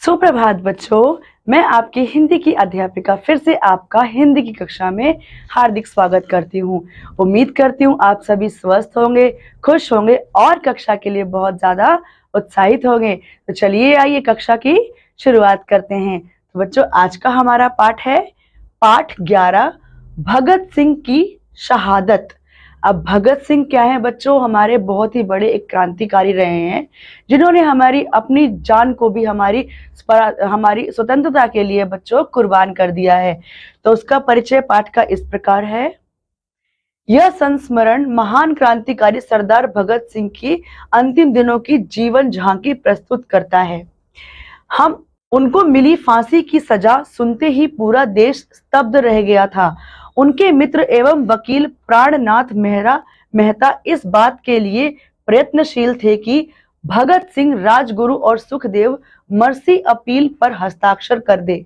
सुप्रभात बच्चों। मैं आपकी हिंदी की अध्यापिका फिर से आपका हिंदी की कक्षा में हार्दिक स्वागत करती हूँ। उम्मीद करती हूँ आप सभी स्वस्थ होंगे, खुश होंगे और कक्षा के लिए बहुत ज़्यादा उत्साहित होंगे। तो चलिए आइए कक्षा की शुरुआत करते हैं। तो बच्चों आज का हमारा पाठ है पाठ 11 भगत सिंह की शहादत। अब भगत सिंह क्या है बच्चों? हमारे बहुत ही बड़े एक क्रांतिकारी रहे हैं जिन्होंने हमारी अपनी जान को भी हमारी स्वतंत्रता के लिए बच्चों कुर्बान कर दिया है। तो उसका परिचय पाठ का इस प्रकार है। यह संस्मरण महान क्रांतिकारी सरदार भगत सिंह की अंतिम दिनों की जीवन झांकी प्रस्तुत करता है। हम उनको मिली फांसी की सजा सुनते ही पूरा देश स्तब्ध रह गया था। उनके मित्र एवं वकील प्राणनाथ मेहता इस बात के लिए प्रयत्नशील थे कि भगत सिंह, राजगुरु और सुखदेव मर्सी अपील पर हस्ताक्षर कर दे,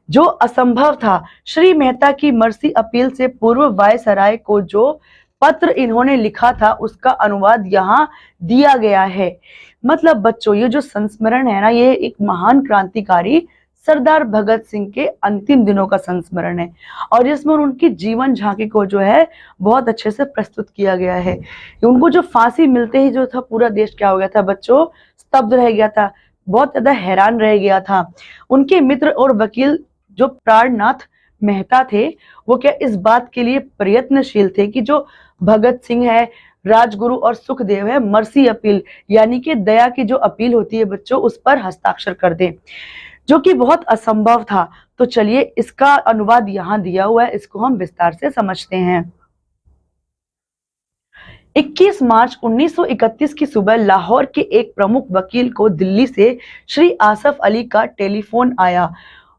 जो असंभव था। श्री मेहता की मर्सी अपील से पूर्व वायसराय को जो पत्र इन्होंने लिखा था उसका अनुवाद यहाँ दिया गया है। मतलब बच्चों ये जो संस्मरण है ना, ये एक महान क्रांतिकारी सरदार भगत सिंह के अंतिम दिनों का संस्मरण है और इसमें उनकी जीवन झांकी को जो है बहुत अच्छे से प्रस्तुत किया गया है। उनको जो फांसी मिलते ही जो था पूरा देश क्या हो गया था बच्चों? स्तब्ध रह गया था, बहुत ज्यादा हैरान रह गया था। उनके मित्र और वकील जो प्राणनाथ मेहता थे वो क्या इस बात के लिए प्रयत्नशील थे कि जो भगत सिंह है, राजगुरु और सुखदेव है, मर्सी अपील यानी कि दया की जो अपील होती है बच्चों उस पर हस्ताक्षर कर दें, जो कि बहुत असंभव था। तो चलिए इसका अनुवाद यहाँ दिया हुआ है, इसको हम विस्तार से समझते हैं। 21 मार्च 1931 की सुबह लाहौर के एक प्रमुख वकील को दिल्ली से श्री आसफ अली का टेलीफोन आया।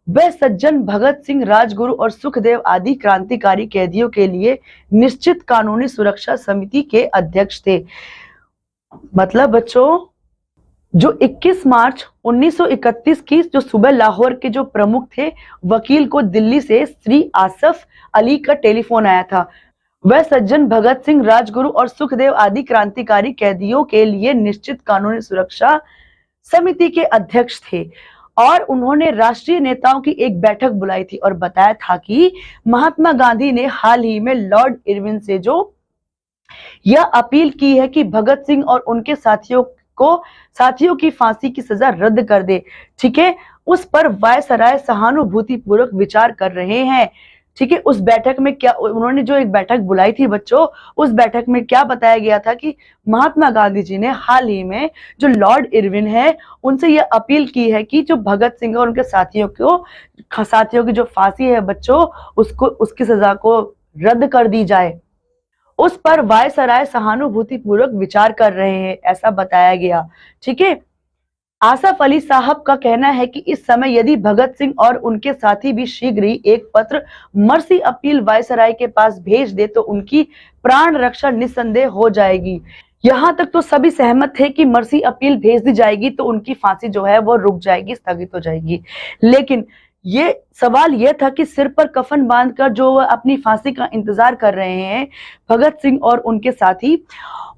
वह सज्जन भगत सिंह, राजगुरु और सुखदेव आदि क्रांतिकारी कैदियों के लिए निश्चित कानूनी सुरक्षा समिति के अध्यक्ष थे। मतलब बच्चों जो 21 मार्च 1931 की जो सुबह लाहौर के जो प्रमुख थे वकील को दिल्ली से श्री आसफ अली का टेलीफोन आया था। वह सज्जन भगत सिंह, राजगुरु और सुखदेव आदि क्रांतिकारी कैदियों के लिए निश्चित कानूनी सुरक्षा समिति के अध्यक्ष थे और उन्होंने राष्ट्रीय नेताओं की एक बैठक बुलाई थी और बताया था कि महात्मा गांधी ने हाल ही में लॉर्ड इरविन से जो यह अपील की है कि भगत सिंह और उनके साथियों की फांसी की सजा रद्द कर दे। ठीक है, उस पर वायसराय सहानुभूति पूर्वक विचार कर रहे हैं। ठीक है, उस बैठक में क्या उन्होंने जो एक बैठक बुलाई थी बच्चों, उस बैठक में क्या बताया गया था कि महात्मा गांधी जी ने हाल ही में जो लॉर्ड इरविन है उनसे यह अपील की है कि जो भगत सिंह और उनके साथियों की जो फांसी है बच्चों उसकी सजा को रद्द कर दी जाए। उस पर वायसराय सहानुभूति पूर्वक विचार कर रहे हैं, ऐसा बताया गया। ठीक है, आसफ अली साहब का कहना है कि इस समय यदि भगत सिंह और उनके साथी भी शीघ्र ही एक पत्र मर्सी अपील वायसराय के पास भेज दे तो उनकी प्राण रक्षा निस्संदेह हो जाएगी। यहाँ तक तो सभी सहमत थे कि मर्सी अपील भेज दी जाएगी तो उनकी फांसी जो है वो रुक जाएगी, स्थगित हो जाएगी। लेकिन ये सवाल यह था कि सिर पर कफन बांधकर जो अपनी फांसी का इंतजार कर रहे हैं भगत सिंह और उनके साथी,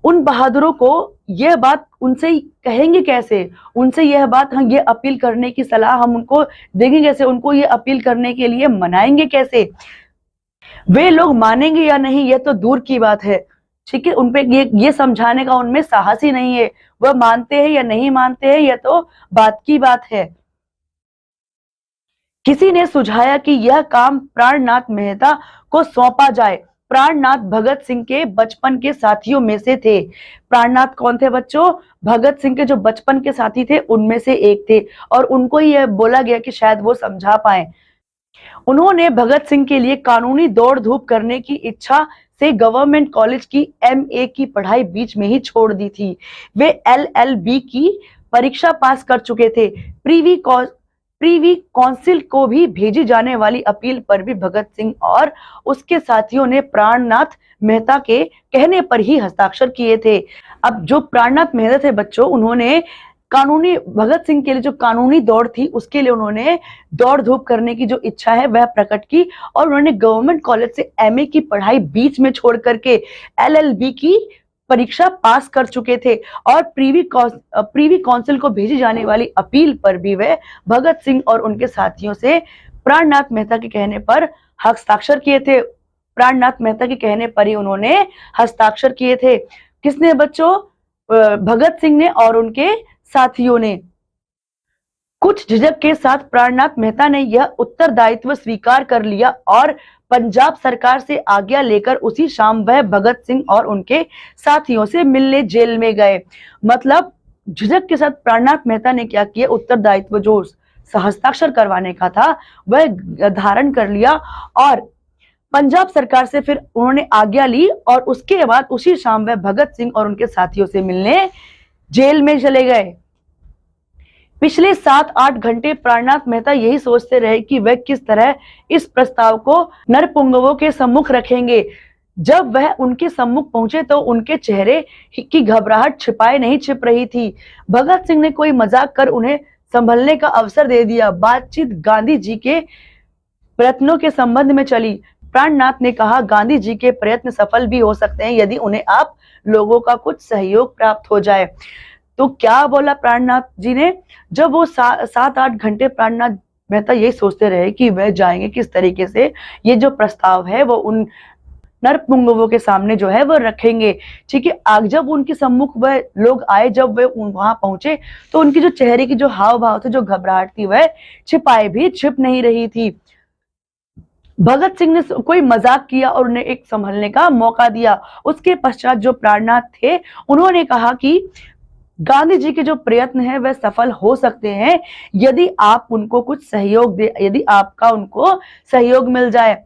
उन बहादुरों को यह बात उनसे कहेंगे कैसे? उनसे यह बात हम ये अपील करने की सलाह हम उनको देंगे कैसे? उनको ये अपील करने के लिए मनाएंगे कैसे? वे लोग मानेंगे या नहीं यह तो दूर की बात है। ठीक है, उनपे ये समझाने का उनमें साहस ही नहीं है। वह मानते हैं या नहीं मानते हैं यह तो बात की बात है। किसी ने सुझाया कि यह काम प्राणनाथ मेहता को सौंपा जाए। प्राणनाथ भगत सिंह के बचपन के साथियों में से थे। प्राणनाथ कौन थे बच्चों? भगत सिंह के जो बचपन के साथी थे उनमें से एक थे और उनको यह बोला गया कि शायद वो समझा पाए। उन्होंने भगत सिंह के लिए कानूनी दौड़ धूप करने की इच्छा से गवर्नमेंट कॉलेज की MA की पढ़ाई बीच में ही छोड़ दी थी। वे LLB की परीक्षा पास कर चुके थे। प्रीवी काउंसिल को भी भेजी जाने वाली अपील पर भी भगत सिंह और उसके साथियों ने प्राणनाथ मेहता के कहने पर ही हस्ताक्षर किए थे। अब जो प्राणनाथ मेहता थे बच्चों, उन्होंने भगत सिंह के लिए जो कानूनी दौड़ थी उसके लिए उन्होंने दौड़ धूप करने की जो इच्छा है वह प्रकट की और उन्होंने गवर्नमेंट कॉलेज से MA की पढ़ाई बीच में छोड़ करके LLB की परीक्षा पास कर चुके थे और प्रीवी काउंसिल को भेजी जाने वाली अपील पर भी वे भगत सिंह और उनके साथियों से प्राणनाथ मेहता के कहने पर हस्ताक्षर किए थे। प्राणनाथ मेहता के कहने पर ही उन्होंने हस्ताक्षर किए थे। किसने बच्चों? भगत सिंह ने और उनके साथियों ने। कुछ झिझक के साथ प्राणनाथ मेहता ने यह उत्तरदायित्व स्वीकार कर लिया और पंजाब सरकार से आज्ञा लेकर उसी शाम वह भगत सिंह और उनके साथियों से मिलने जेल में गए। मतलब झिझक के साथ प्राणनाथ मेहता ने क्या किया, उत्तरदायित्व जो हस्ताक्षर करवाने का था वह धारण कर लिया और पंजाब सरकार से फिर उन्होंने आज्ञा ली और उसके बाद उसी शाम वह भगत सिंह और उनके साथियों से मिलने जेल में चले गए। पिछले 7-8 घंटे प्राणनाथ मेहता यही सोचते रहे कि वह किस तरह इस प्रस्ताव को नरपुंगवों के सम्मुख रखेंगे। जब वह उनके सम्मुख पहुंचे तो उनके चेहरे की घबराहट छिपाए नहीं छिप रही थी। भगत सिंह ने कोई मजाक कर उन्हें संभलने का अवसर दे दिया। बातचीत गांधी जी के प्रयत्नों के संबंध में चली। प्राणनाथ ने कहा, गांधी जी के प्रयत्न सफल भी हो सकते हैं यदि उन्हें आप लोगों का कुछ सहयोग प्राप्त हो जाए। तो क्या बोला प्राणनाथ जी ने? जब वो 7-8 घंटे प्राणनाथ मेहता यही सोचते रहे कि वह जाएंगे किस तरीके से, ये जो प्रस्ताव है वो उन नरपुंगवों के सामने जो है वो रखेंगे। ठीक है, आग जब उनके सम्मुख वह लोग आए, जब वे वहां पहुंचे तो उनकी जो चेहरे की जो हाव भाव थे, जो घबराहट थी, वह छिपाए भी छिप नहीं रही थी। भगत सिंह ने कोई मजाक किया और उन्हें एक संभलने का मौका दिया। उसके पश्चात जो प्राणनाथ थे उन्होंने कहा कि गांधी जी के जो प्रयत्न है वह सफल हो सकते हैं यदि आप उनको कुछ सहयोग दे, यदि आपका उनको सहयोग मिल जाए।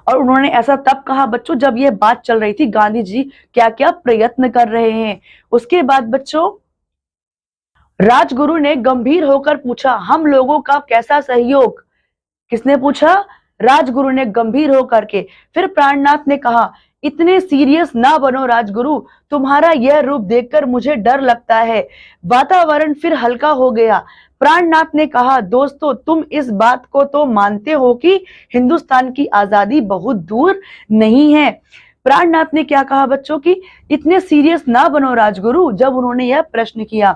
और उन्होंने ऐसा तब कहा बच्चों जब यह बात चल रही थी गांधी जी क्या क्या प्रयत्न कर रहे हैं। उसके बाद बच्चों राजगुरु ने गंभीर होकर पूछा, हम लोगों का कैसा सहयोग? किसने पूछा? राजगुरु ने गंभीर होकर के। फिर प्राणनाथ ने कहा, इतने सीरियस ना बनो राजगुरु, तुम्हारा यह रूप देखकर मुझे डर लगता है। वातावरण फिर हल्का हो गया। प्राणनाथ ने कहा, दोस्तों तुम इस बात को तो मानते हो कि हिंदुस्तान की आजादी बहुत दूर नहीं है। प्राणनाथ ने क्या कहा बच्चों की इतने सीरियस ना बनो राजगुरु, जब उन्होंने यह प्रश्न किया,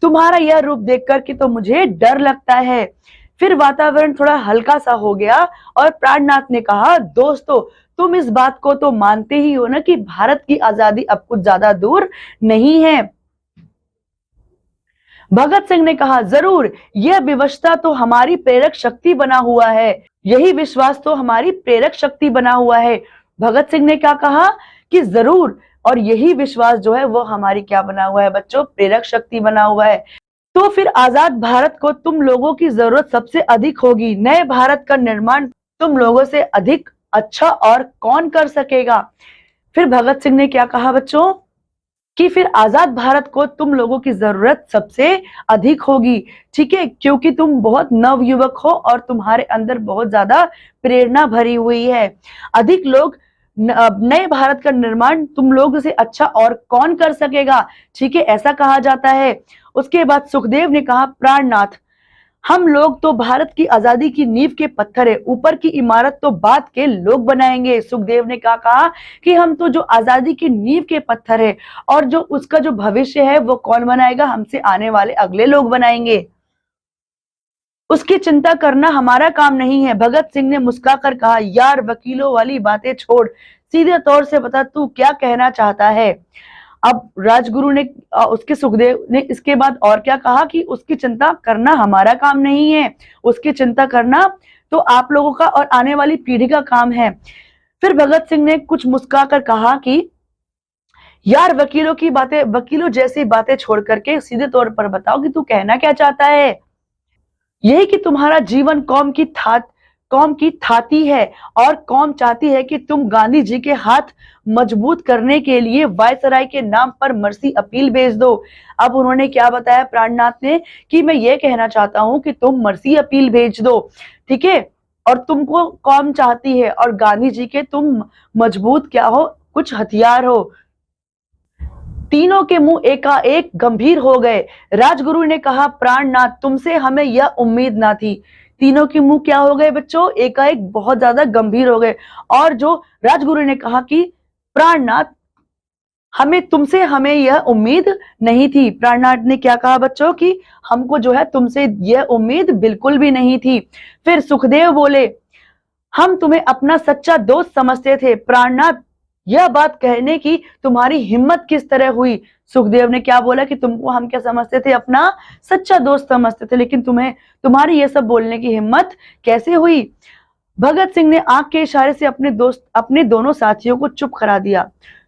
तुम्हारा यह रूप देखकर के तो मुझे डर लगता है। फिर वातावरण थोड़ा हल्का सा हो गया और प्राणनाथ ने कहा, दोस्तों तुम इस बात को तो मानते ही हो ना कि भारत की आजादी अब कुछ ज्यादा दूर नहीं है। भगत सिंह ने कहा, जरूर, यह विवशता तो हमारी प्रेरक शक्ति बना हुआ है, यही विश्वास तो हमारी प्रेरक शक्ति बना हुआ है। भगत सिंह ने क्या कहा कि जरूर, और यही विश्वास जो है वो हमारी क्या बना हुआ है बच्चों? प्रेरक शक्ति बना हुआ है। तो फिर आजाद भारत को तुम लोगों की जरूरत सबसे अधिक होगी। नए भारत का निर्माण तुम लोगों से अधिक अच्छा और कौन कर सकेगा? फिर भगत सिंह ने क्या कहा बच्चों कि फिर आजाद भारत को तुम लोगों की जरूरत सबसे अधिक होगी। ठीक है, क्योंकि तुम बहुत नवयुवक हो और तुम्हारे अंदर बहुत ज्यादा प्रेरणा भरी हुई है। अधिक लोग नए भारत का निर्माण तुम लोग से अच्छा और कौन कर सकेगा? ठीक है, ऐसा कहा जाता है। उसके बाद सुखदेव ने कहा, प्राणनाथ, हम लोग तो भारत की आजादी की नींव के पत्थर है, ऊपर की इमारत तो बाद के लोग बनाएंगे। सुखदेव ने क्या कहा कि हम तो जो आजादी की नींव के पत्थर है और जो उसका जो भविष्य है वो कौन बनाएगा? हमसे आने वाले अगले लोग बनाएंगे, उसकी चिंता करना हमारा काम नहीं है। भगत सिंह ने मुस्कुराकर कहा, यार वकीलों वाली बातें छोड़, सीधे तौर से बता तू क्या कहना चाहता है। अब राजगुरु ने उसके सुखदेव ने इसके बाद और क्या कहा कि उसकी चिंता करना हमारा काम नहीं है, उसकी चिंता करना तो आप लोगों का और आने वाली पीढ़ी का काम है। फिर भगत सिंह ने कुछ मुस्कुराकर कहा कि यार वकीलों जैसी बातें छोड़ करके सीधे तौर पर बताओ कि तू कहना क्या चाहता है। यही कि तुम्हारा जीवन कौम की थाती है और कौम चाहती है कि तुम गांधी जी के हाथ मजबूत करने के लिए वायसराय के नाम पर मर्सी अपील भेज दो। अब उन्होंने क्या बताया प्राणनाथ ने कि मैं ये कहना चाहता हूं कि तुम मर्सी अपील भेज दो। ठीक है, और तुमको कौम चाहती है और गांधी जी के तुम मजबूत क्या हो, कुछ हथियार हो। तीनों के मुंह एकाएक गंभीर हो गए। राजगुरु ने कहा, प्राणनाथ, तुमसे हमें यह उम्मीद ना थी। तीनों के मुंह क्या हो गए बच्चों? एकाएक बहुत ज्यादा गंभीर हो गए। और जो राजगुरु ने कहा कि प्राणनाथ, हमें यह उम्मीद नहीं थी। प्राणनाथ ने क्या कहा बच्चों की हमको जो है तुमसे यह उम्मीद बिल्कुल भी नहीं थी। फिर सुखदेव बोले हम तुम्हें अपना सच्चा दोस्त समझते थे। प्राणनाथ यह बात कहने की तुम्हारी हिम्मत किस तरह हुई? सुखदेव ने क्या बोला कि तुमको हम क्या समझते थे? अपना सच्चा दोस्त समझते थे, लेकिन तुम्हारी ये सब बोलने की हिम्मत कैसे हुई? भगत सिंह ने आंख के इशारे से अपने दोनों साथियों को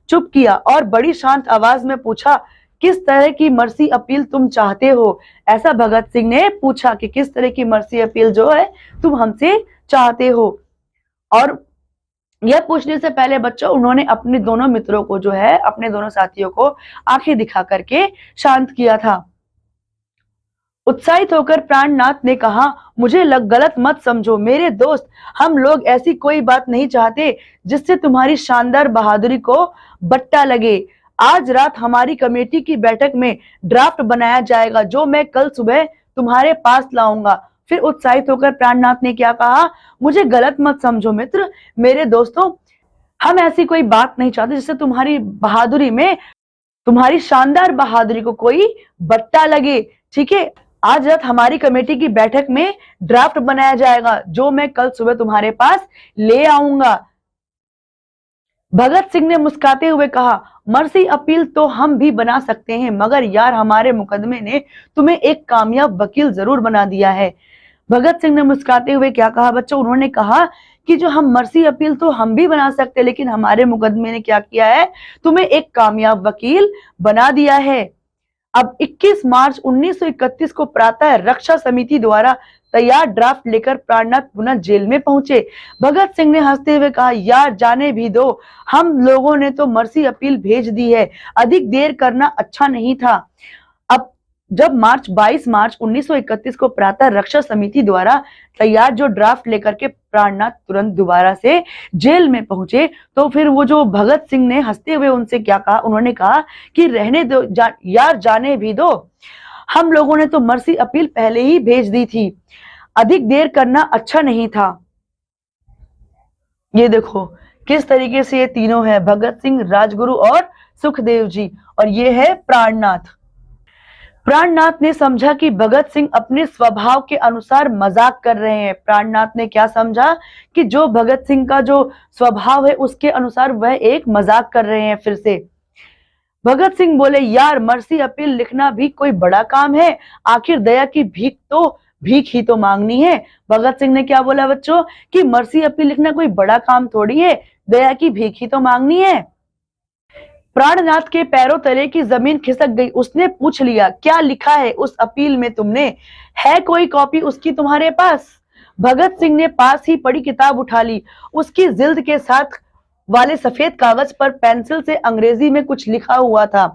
चुप किया और बड़ी शांत आवाज में पूछा, किस तरह की मर्सी अपील तुम चाहते हो? ऐसा भगत सिंह ने पूछा कि किस तरह की मर्सी अपील जो है तुम हमसे चाहते हो। और यह पूछने से पहले बच्चों उन्होंने अपने दोनों मित्रों को जो है अपने दोनों साथियों को आंखें दिखा करके शांत किया था। उत्साहित होकर प्राणनाथ ने कहा, मुझे गलत मत समझो मेरे दोस्त, हम लोग ऐसी कोई बात नहीं चाहते जिससे तुम्हारी शानदार बहादुरी को बट्टा लगे। आज रात हमारी कमेटी की बैठक में ड्राफ्ट बनाया जाएगा जो मैं कल सुबह तुम्हारे पास लाऊंगा। फिर उत्साहित होकर प्राणनाथ ने क्या कहा, मुझे गलत मत समझो मित्र, मेरे दोस्तों, हम ऐसी कोई बात नहीं चाहते जिससे तुम्हारी शानदार बहादुरी को कोई बट्टा लगे। ठीक है, आज रात हमारी कमेटी की बैठक में ड्राफ्ट बनाया जाएगा जो मैं कल सुबह तुम्हारे पास ले आऊंगा। भगत सिंह ने मुस्कुराते हुए कहा, मर्सी अपील तो हम भी बना सकते हैं, मगर यार हमारे मुकदमे ने तुम्हें एक कामयाब वकील जरूर बना दिया है। भगत सिंह ने मुस्कुराते हुए क्या कहा बच्चों? उन्होंने कहा कि जो हम मर्सी अपील तो हम भी बना सकते, लेकिन हमारे मुकदमे ने क्या किया है, तुम्हें एक कामयाब वकील बना दिया है। अब 21 मार्च 1931 को प्रातः रक्षा समिति द्वारा तैयार ड्राफ्ट लेकर प्राणनाथ पुनः जेल में पहुंचे। भगत सिंह ने हंसते हुए कहा, यार जाने भी दो, हम लोगों ने तो मर्सी अपील भेज दी है, अधिक देर करना अच्छा नहीं था। अब जब 22 मार्च 1931 को प्रातः रक्षा समिति द्वारा तैयार जो ड्राफ्ट लेकर के प्राणनाथ तुरंत दोबारा से जेल में पहुंचे, तो फिर वो जो भगत सिंह ने हंसते हुए उनसे क्या कहा, उन्होंने कहा कि रहने दो यार जाने भी दो, हम लोगों ने तो मर्सी अपील पहले ही भेज दी थी, अधिक देर करना अच्छा नहीं था। ये देखो किस तरीके से ये तीनों है, भगत सिंह, राजगुरु और सुखदेव जी, और ये है प्राणनाथ। प्राणनाथ ने समझा कि भगत सिंह अपने स्वभाव के अनुसार मजाक कर रहे हैं। प्राणनाथ ने क्या समझा कि जो भगत सिंह का जो स्वभाव है उसके अनुसार वह एक मजाक कर रहे हैं फिर से। भगत सिंह बोले, यार मर्सी अपील लिखना भी कोई बड़ा काम है, आखिर दया की भीख ही तो मांगनी है। भगत सिंह ने क्या बोला बच्चों कि मर्सी अपील लिखना कोई बड़ा काम थोड़ी है, दया की भीख ही तो मांगनी है। प्राणनाथ के पैरों तले की जमीन खिसक गई। उसने पूछ लिया, क्या लिखा है उस अपील में तुमने? है कोई कॉपी उसकी तुम्हारे पास? भगत सिंह ने पास ही पड़ी किताब उठा ली। उसकी जिल्द के साथ वाले सफेद कागज पर पेंसिल से अंग्रेजी में कुछ लिखा हुआ था।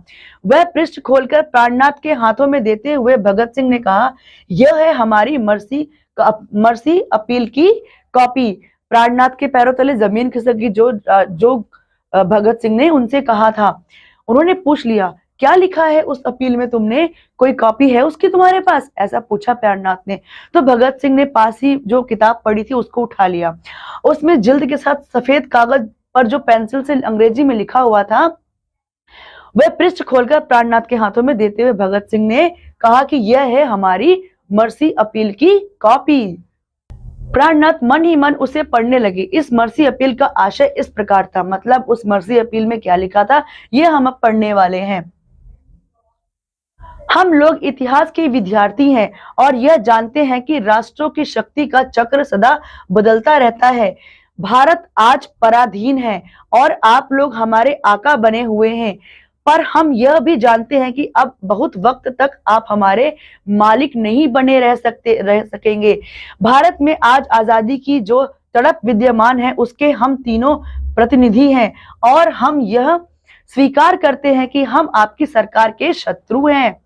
वह पृष्ठ खोलकर प्राणनाथ के हाथों में देते हुए भगत सिंह ने कहा, यह है हमारी मर्सी अपील की कॉपी। प्राणनाथ के पैरों तले जमीन खिसक गई। जो भगत सिंह ने उनसे कहा था, उन्होंने पूछ लिया, क्या लिखा है उस अपील में तुमने? कोई कॉपी है उसकी तुम्हारे पास? ऐसा पूछा प्राणनाथ ने। तो भगत सिंह ने पास ही जो किताब पड़ी थी उसको उठा लिया। उसमें जिल्द के साथ सफेद कागज पर जो पेंसिल से अंग्रेजी में लिखा हुआ था वह पृष्ठ खोलकर प्राणनाथ के हाथों में देते हुए भगत सिंह ने कहा कि यह है हमारी मर्सी अपील की कॉपी। प्राणनाथ मन ही मन उसे पढ़ने लगे। इस मर्सी अपील का आशय इस प्रकार था, मतलब उस मर्सी अपील में क्या लिखा था ये हम अब पढ़ने वाले हैं। हम लोग इतिहास के विद्यार्थी हैं और यह जानते हैं कि राष्ट्रों की शक्ति का चक्र सदा बदलता रहता है। भारत आज पराधीन है और आप लोग हमारे आका बने हुए हैं, पर हम यह भी जानते हैं कि अब बहुत वक्त तक आप हमारे मालिक नहीं बने रह सकेंगे। भारत में आज आजादी की जो तड़प विद्यमान है उसके हम तीनों प्रतिनिधि हैं और हम यह स्वीकार करते हैं कि हम आपकी सरकार के शत्रु हैं।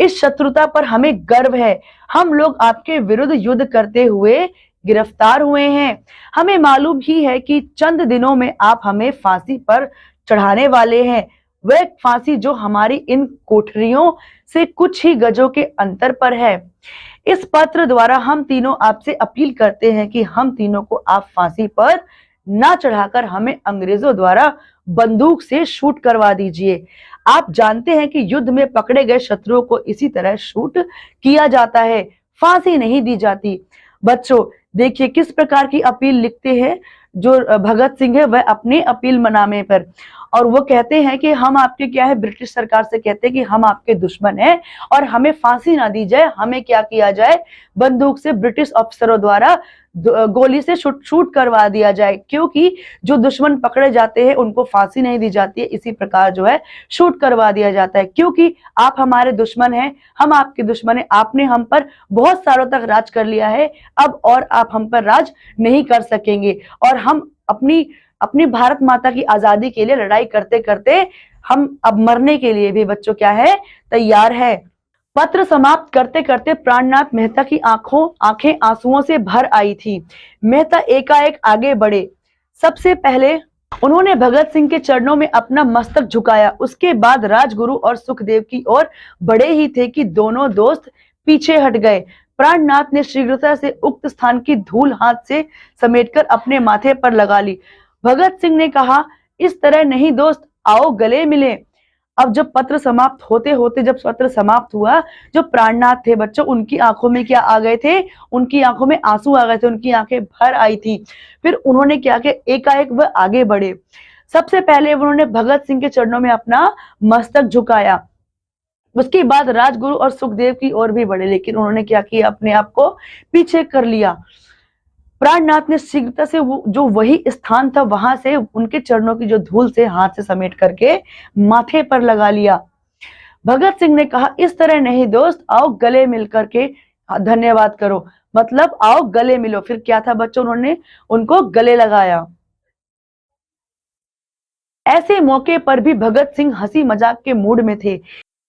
इस शत्रुता पर हमें गर्व है। हम लोग आपके विरुद्ध युद्ध करते हुए गिरफ्तार हुए हैं। हमें मालूम ही है कि चंद दिनों में आप हमें फांसी पर चढ़ाने वाले हैं। वह फांसी जो हमारी इन कोठरियों से कुछ ही गजों के अंतर पर है। इस पत्र द्वारा हम तीनों आपसे अपील करते हैं कि हम तीनों को आप फांसी पर ना चढ़ाकर हमें अंग्रेजों द्वारा बंदूक से शूट करवा दीजिए। आप जानते हैं कि युद्ध में पकड़े गए शत्रुओं को इसी तरह शूट किया जाता है, फांसी नहीं दी जाती। बच्चों देखिए किस प्रकार की अपील लिखते हैं जो भगत सिंह है वह अपने अपील मनामे पर, और वो कहते हैं कि हम आपके क्या है, ब्रिटिश सरकार से कहते हैं कि हम आपके दुश्मन हैं और हमें फांसी ना दी जाए, हमें क्या किया जाए, बंदूक से ब्रिटिश अफसरों द्वारा गोली से शूट करवा दिया जाए, क्योंकि जो दुश्मन पकड़े जाते हैं उनको फांसी नहीं दी जाती है, इसी प्रकार जो है शूट करवा दिया जाता है, क्योंकि आप हमारे दुश्मन हैं, हम आपके दुश्मन हैं, आपने हम पर बहुत सालों तक राज कर लिया है, अब और आप हम पर राज नहीं कर सकेंगे, और हम अपनी भारत माता की आजादी के लिए लड़ाई करते करते हम अब मरने के लिए भी बच्चों क्या है, तैयार है। पत्र समाप्त करते करते प्राणनाथ मेहता की आंखें आंसुओं से भर आई थी। मेहता एकाएक आगे बढ़े। सबसे पहले उन्होंने भगत सिंह के चरणों में अपना मस्तक झुकाया, उसके बाद राजगुरु और सुखदेव की ओर बढ़े ही थे कि दोनों दोस्त पीछे हट गए। प्राणनाथ ने शीघ्रता से उक्त स्थान की धूल हाथ से समेटकर अपने माथे पर लगा ली। भगत सिंह ने कहा, इस तरह नहीं दोस्त, आओ गले मिले। अब जब पत्र समाप्त होते होते जब पत्र समाप्त हुआ, जो प्राणनाथ थे बच्चों उनकी आंखों में क्या आ गए थे, उनकी आंखों में आंसू आ गए थे, उनकी आंखें भर आई थी। फिर उन्होंने क्या किया, एकाएक वह आगे बढ़े। सबसे पहले उन्होंने भगत सिंह के चरणों में अपना मस्तक झुकाया, उसके बाद राजगुरु और सुखदेव की ओर भी बढ़े, लेकिन उन्होंने क्या किया, अपने आप को पीछे कर लिया। प्राणनाथ ने शीघ्रता से जो वही स्थान था वहां से उनके चरणों की जो धूल से हाथ से समेट करके माथे पर लगा लिया। भगत सिंह ने कहा, इस तरह नहीं दोस्त, आओ गले मिल करके धन्यवाद करो, मतलब आओ गले मिलो। फिर क्या था बच्चों, उन्होंने उनको गले लगाया। ऐसे मौके पर भी भगत सिंह हंसी मजाक के मूड में थे।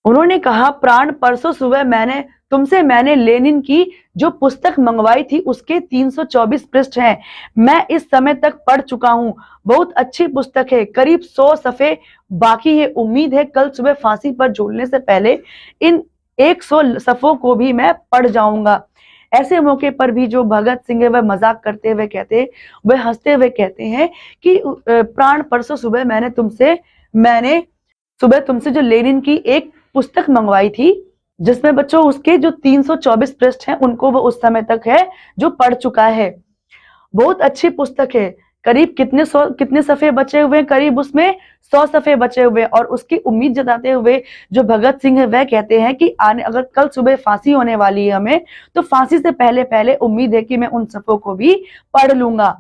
उन्होंने कहा, प्राण, परसों सुबह मैंने लेनिन की जो पुस्तक मंगवाई थी उसके 324 पृष्ठ हैं, मैं इस समय तक पढ़ चुका हूँ, बहुत अच्छी पुस्तक है, करीब 100 सफ़े बाकी है, उम्मीद है कल सुबह फांसी पर झूलने से पहले इन 100 सफ़ों को भी मैं पढ़ जाऊंगा। ऐसे मौके पर भी जो भगत सिंह है वह मजाक करते हुए कहते, वह हंसते हुए कहते हैं कि प्राण, परसों सुबह मैंने सुबह तुमसे जो लेनिन की एक पुस्तक मंगवाई थी, जिसमें बच्चों उसके जो 324 पृष्ठ हैं उनको वो उस समय तक है जो पढ़ चुका है। बहुत अच्छी पुस्तक है, करीब कितने सफ़े बचे हुए हैं, करीब उसमें 100 सफ़े बचे हुए, और उसकी उम्मीद जताते हुए जो भगत सिंह है वह कहते हैं कि अगर कल सुबह फांसी होने वाली है हमें, तो फांसी से पहले पहले उम्मीद है कि मैं उन सफ़ों को भी पढ़ लूंगा।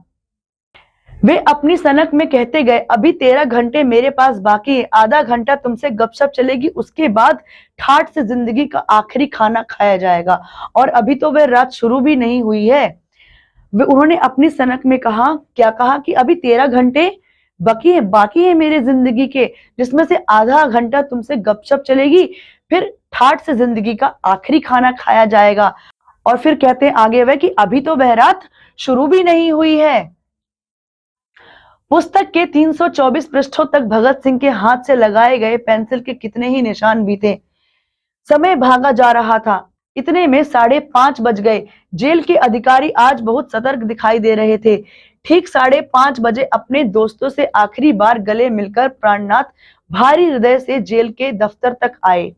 वे अपनी सनक में कहते गए, अभी 13 घंटे मेरे पास बाकी है, आधा घंटा तुमसे गपशप चलेगी, उसके बाद ठाठ से जिंदगी का आखिरी खाना खाया जाएगा, और अभी तो वह रात शुरू भी नहीं हुई है। उन्होंने अपनी सनक में कहा, क्या कहा कि अभी 13 घंटे बाकी है मेरे जिंदगी के, जिसमें से आधा घंटा तुमसे गपशप चलेगी, फिर ठाठ से जिंदगी का आखिरी खाना खाया जाएगा। और फिर कहते हैं आगे वह कि अभी तो वह रात शुरू भी नहीं हुई है। पुस्तक के 324 पृष्ठों तक भगत सिंह के हाथ से लगाए गए पेंसिल के कितने ही निशान भी थे। समय भागा जा रहा था, इतने में 5:30 बज गए। जेल के अधिकारी आज बहुत सतर्क दिखाई दे रहे थे। ठीक 5:30 बजे अपने दोस्तों से आखिरी बार गले मिलकर प्राणनाथ भारी हृदय से जेल के दफ्तर तक आए।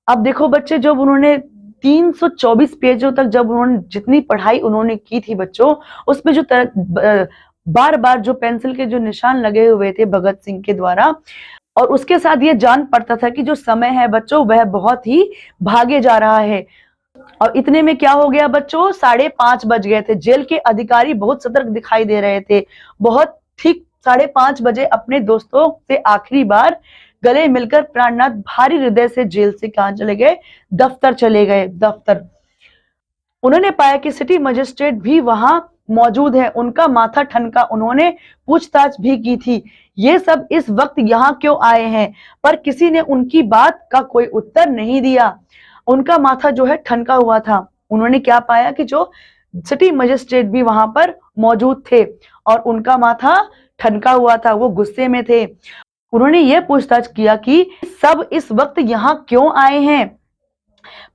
अब देखो बच्चे, जब उन्होंने 324 पेजों तक जब उन्होंने जितनी पढ़ाई उन्होंने की थी बच्चों, उसमें जो बार बार जो पेंसिल के जो निशान लगे हुए थे भगत सिंह के द्वारा, और उसके साथ ये जान पड़ता था कि जो समय है बच्चों वह बहुत ही भागे जा रहा है। और इतने में क्या हो गया बच्चों, 5:30 बज गए थे। जेल के अधिकारी बहुत सतर्क दिखाई दे रहे थे। बहुत ठीक 5:30 बजे अपने दोस्तों से आखिरी बार गले मिलकर प्राणनाथ भारी हृदय से जेल से कहां चले गए, दफ्तर चले गए। दफ्तर उन्होंने पाया कि सिटी मजिस्ट्रेट भी वहां मौजूद है, उनका माथा ठनका, उन्होंने पूछताछ भी की थी, ये सब इस वक्त यहाँ क्यों आए हैं, पर किसी ने उनकी बात का कोई उत्तर नहीं दिया। उनका माथा जो है ठनका हुआ था। उन्होंने क्या पाया कि जो सिटी मजिस्ट्रेट भी वहां पर मौजूद थे और उनका माथा ठनका हुआ था, वो गुस्से में थे। उन्होंने ये पूछताछ किया कि सब इस वक्त यहाँ क्यों आए हैं,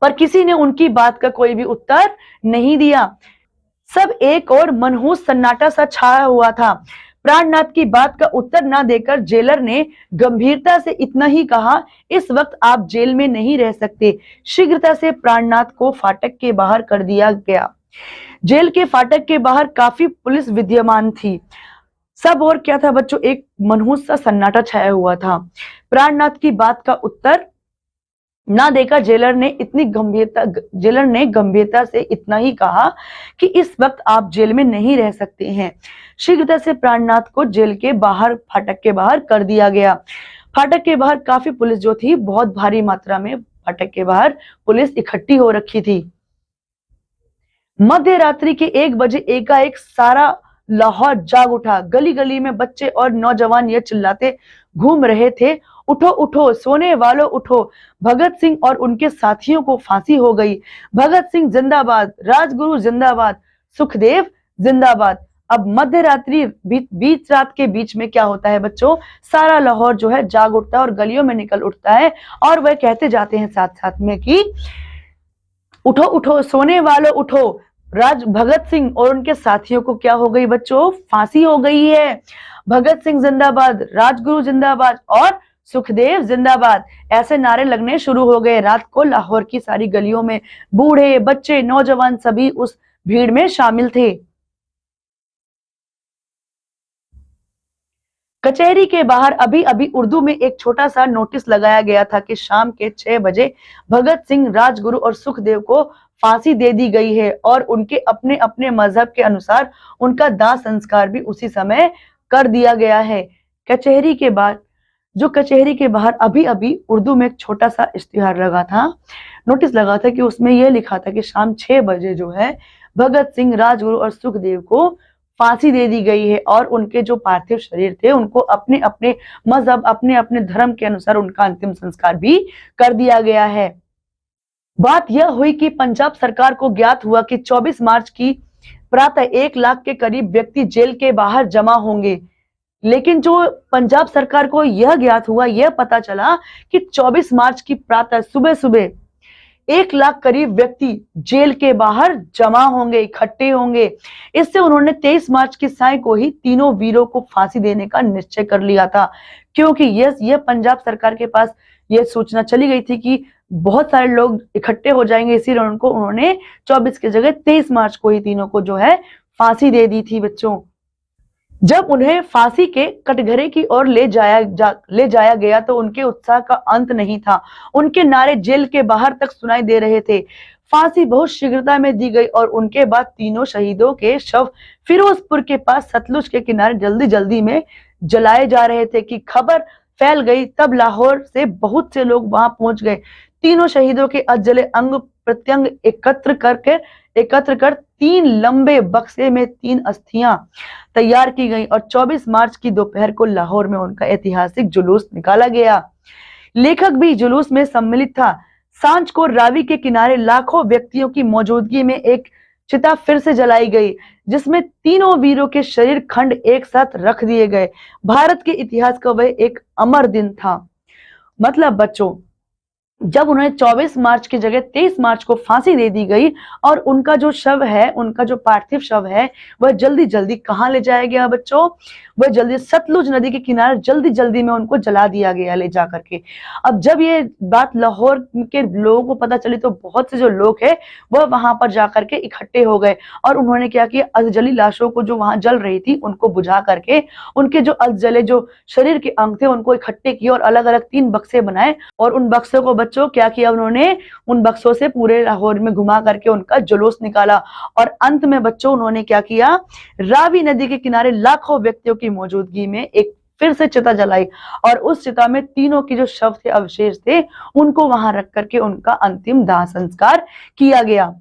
पर किसी ने उनकी बात का कोई भी उत्तर नहीं दिया। सब एक और मनहूस सन्नाटा सा छाया हुआ था। प्राणनाथ की बात का उत्तर न देकर जेलर ने गंभीरता से इतना ही कहा, इस वक्त आप जेल में नहीं रह सकते। शीघ्रता से प्राणनाथ को फाटक के बाहर कर दिया गया। जेल के फाटक के बाहर काफी पुलिस विद्यमान थी। सब और क्या था बच्चों, एक मनहूस सा सन्नाटा छाया हुआ था। प्राणनाथ की बात का उत्तर ना देकर जेलर ने गंभीरता से इतना ही कहा कि इस वक्त आप जेल में नहीं रह सकते हैं। शीघ्रता से प्राणनाथ को जेल के बाहर, फाटक के बाहर कर दिया गया। फाटक के बाहर काफी पुलिस जो थी, बहुत भारी मात्रा में फाटक के बाहर पुलिस इकट्ठी हो रखी थी। मध्य रात्रि के 1 बजे एकाएक सारा लाहौर जाग उठा। गली गली में बच्चे और नौजवान ये चिल्लाते घूम रहे थे, उठो उठो सोने वालों उठो, भगत सिंह और उनके साथियों को फांसी हो गई। भगत सिंह जिंदाबाद, राजगुरु जिंदाबाद, सुखदेव जिंदाबाद। अब मध्य रात्रि बीच रात के बीच में क्या होता है बच्चों, सारा लाहौर जो है जाग उठता है और गलियों में निकल उठता है और वह कहते जाते हैं साथ साथ में कि उठो उठो सोने वालों उठो, भगत सिंह और उनके साथियों को क्या हो गई बच्चों, फांसी हो गई है। भगत सिंह जिंदाबाद, राजगुरु जिंदाबाद और सुखदेव जिंदाबाद, ऐसे नारे लगने शुरू हो गए। रात को लाहौर की सारी गलियों में बूढ़े, बच्चे, नौजवान सभी उस भीड़ में शामिल थे। कचहरी के बाहर अभी अभी उर्दू में एक छोटा सा नोटिस लगाया गया था कि शाम के 6 बजे भगत सिंह, राजगुरु और सुखदेव को फांसी दे दी गई है और उनके अपने अपने मजहब के अनुसार उनका दाह संस्कार भी उसी समय कर दिया गया है। कचहरी के बाहर अभी अभी उर्दू में एक छोटा सा इश्तिहार लगा था, नोटिस लगा था कि उसमें यह लिखा था कि शाम 6 बजे जो है भगत सिंह, राजगुरु और सुखदेव को फांसी दे दी गई है और उनके जो पार्थिव शरीर थे उनको अपने अपने मजहब, अपने अपने धर्म के अनुसार उनका अंतिम संस्कार भी कर दिया गया है। बात यह हुई कि पंजाब सरकार को ज्ञात हुआ कि 24 मार्च की प्रातः 1 लाख के करीब व्यक्ति जेल के बाहर जमा होंगे। लेकिन जो पंजाब सरकार को यह ज्ञात हुआ, यह पता चला कि 24 मार्च की प्रातः सुबह सुबह 1 लाख करीब व्यक्ति जेल के बाहर जमा होंगे, इकट्ठे होंगे। इससे उन्होंने 23 मार्च की साय को ही तीनों वीरों को फांसी देने का निश्चय कर लिया था, क्योंकि यह पंजाब सरकार के पास यह सूचना चली गई थी कि बहुत सारे लोग इकट्ठे हो जाएंगे, इसीलिए उन्होंने 24 की जगह 23 मार्च को ही तीनों को जो है फांसी दे दी थी बच्चों। जब उन्हें फांसी के कटघरे की ओर ले जाया गया तो उनके उत्साह का अंत नहीं था। उनके नारे जेल के बाहर तक सुनाई दे रहे थे। फांसी बहुत शीघ्रता में दी गई और उनके बाद तीनों शहीदों के शव फिरोजपुर के पास सतलुज के किनारे जल्दी जल्दी में जलाए जा रहे थे कि खबर फैल गई। तब लाहौर से बहुत से लोग वहां पहुंच गए। तीनों शहीदों के अधजले अंग प्रत्यंग एकत्र कर 3 लंबे बक्से में 3 अस्थियां तैयार की गई और 24 मार्च की दोपहर को लाहौर में उनका ऐतिहासिक जुलूस निकाला गया। लेखक भी जुलूस में सम्मिलित था। सांझ को रावी के किनारे लाखों व्यक्तियों की मौजूदगी में एक चिता फिर से जलाई गई, जिसमें तीनों वीरों के शरीर खंड एक साथ रख दिए गए। भारत के इतिहास का वह एक अमर दिन था। मतलब बच्चों, जब उन्हें 24 मार्च की जगह 23 मार्च को फांसी दे दी गई और उनका जो शव है, उनका जो पार्थिव शव है, वह जल्दी जल्दी कहां ले जाया गया बच्चों, वह जल्दी सतलुज नदी के किनारे जल्दी जल्दी में उनको जला दिया गया ले जा करके। अब जब ये बात लाहौर के लोगों को पता चली तो बहुत से जो लोग हैं वह वहां पर जाकर के इकट्ठे हो गए और उन्होंने क्या किया, अधजली लाशों को जो वहां जल रही थी उनको बुझा करके उनके जो अधजले जो शरीर के अंग थे उनको इकट्ठे किए और अलग अलग 3 बक्से बनाए और उन बक्सों को बच्चों क्या किया, उन्होंने उन बक्सों से पूरे लाहौर में घुमा करके उनका जुलूस निकाला और अंत में बच्चों उन्होंने क्या किया, रावी नदी के किनारे लाखों व्यक्तियों की मौजूदगी में एक फिर से चिता जलाई और उस चिता में तीनों की जो शव थे, अवशेष थे, उनको वहां रख करके उनका अंतिम दाह संस्कार किया गया।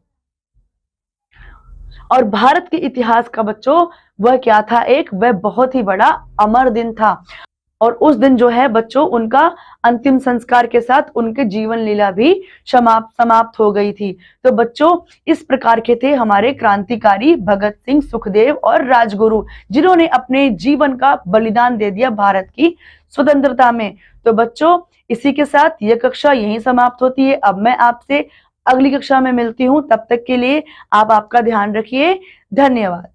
और भारत के इतिहास का बच्चों वह क्या था, वह बहुत ही बड़ा अमर दिन था और उस दिन जो है बच्चों उनका अंतिम संस्कार के साथ उनके जीवन लीला भी समाप्त हो गई थी। तो बच्चों इस प्रकार के थे हमारे क्रांतिकारी भगत सिंह, सुखदेव और राजगुरु, जिन्होंने अपने जीवन का बलिदान दे दिया भारत की स्वतंत्रता में। तो बच्चों इसी के साथ यह कक्षा यहीं समाप्त होती है। अब मैं आपसे अगली कक्षा में मिलती हूँ, तब तक के लिए आप आपका ध्यान रखिए। धन्यवाद।